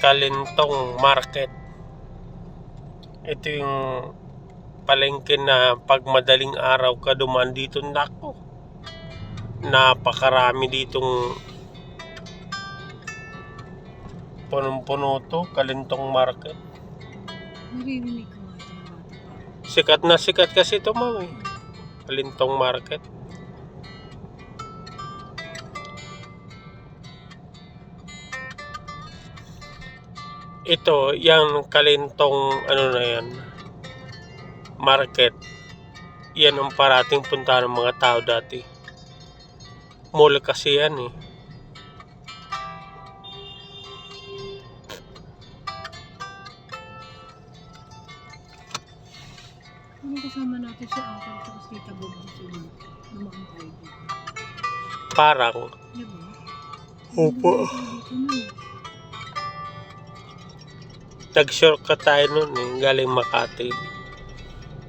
Kalentong Market. Ito yung palengke na pag madaling araw ka dumaan dito, nako, napakarami ditong punong-puno to. Kalentong Market. Naririnig ko nga ito ng bata pa. Sikat na sikat kasi ito, ma'am, eh. Kalentong Market. Ito, yung Kalentong na yan, Market. Yan ang parating punta ng mga tao dati. Mall kasi yan, eh. Ano kasama natin si Uncle tapos Tita Bob dito na dumaan tayo dito? Parang. Diba? Opo. Dito na. Nag-shortcut tayo nun, eh, galing Makati.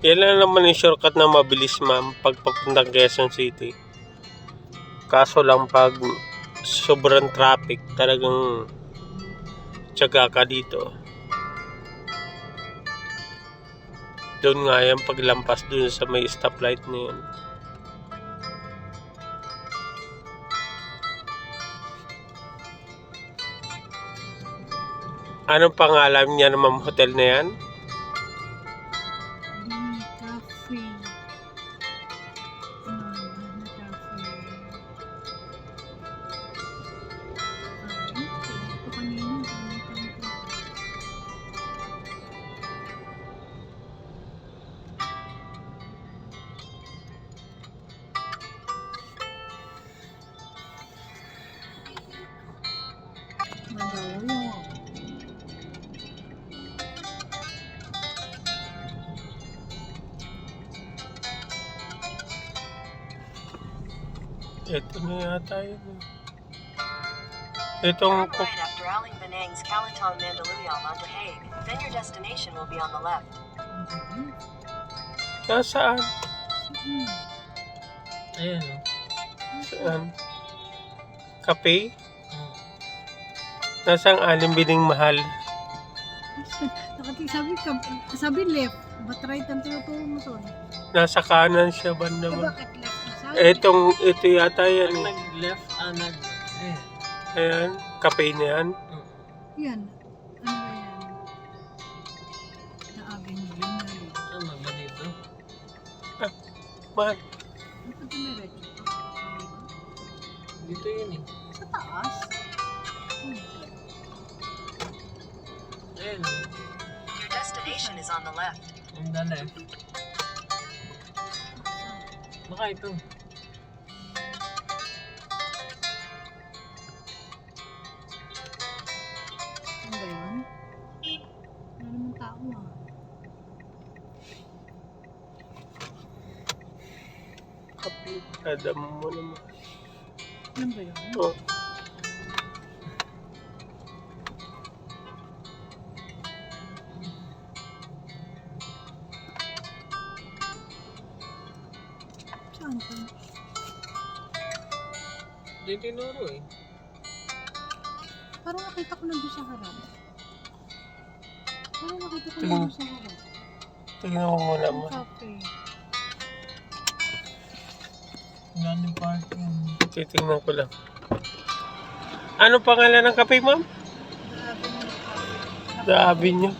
Yan lang naman yung shortcut na mabilis, ma'am, pag papuntang Quezon City. Kaso lang pag sobrang traffic, talagang tiyaga ka dito. Doon nga yan, paglampas doon sa may stoplight na yun. Anong pangalan niya na, ma'am, hotel na yan? Cafe. Cafe. Ito kanina. Madalo. Ito na yata yun. Itong Turn right after Aling Benang's Kaliton Mandaluyong onto Hague. Then your destination will be on the left. nasaan? Ayan o. Saan? Kape? Nasaan Aling Bining mahal? Sabi left. Ba't right ang tinuturo mo to? Nasa kanan siya banda Eh, mo. bakit left ang sabi? Ito yata yan, Pag eh. nag-left, ayan. Ayan, kape na yan. Yan. Ano ba yan? Naagay niyo yun. Tama ba dito? Mahal. Ito dumiretso pa. Dito yun eh. Sa taas? Ayan o. Your destination is on the left. On the left. Baka ito. Ano ba yun? Wala namang tao ah. Kape. Adam mo naman. Ano ba yun? Oh. Saan ka? Di tinuro eh. Parang nakita ko nandun sa harap. Parang nakita ko Tingin. nandun sa harap. Tingnan mo muna mo. Cafe. Gandang parking. Titingnan ko lang. Ano pangalan ng kape, ma'am? Grabe mo na cafe. The Avenue.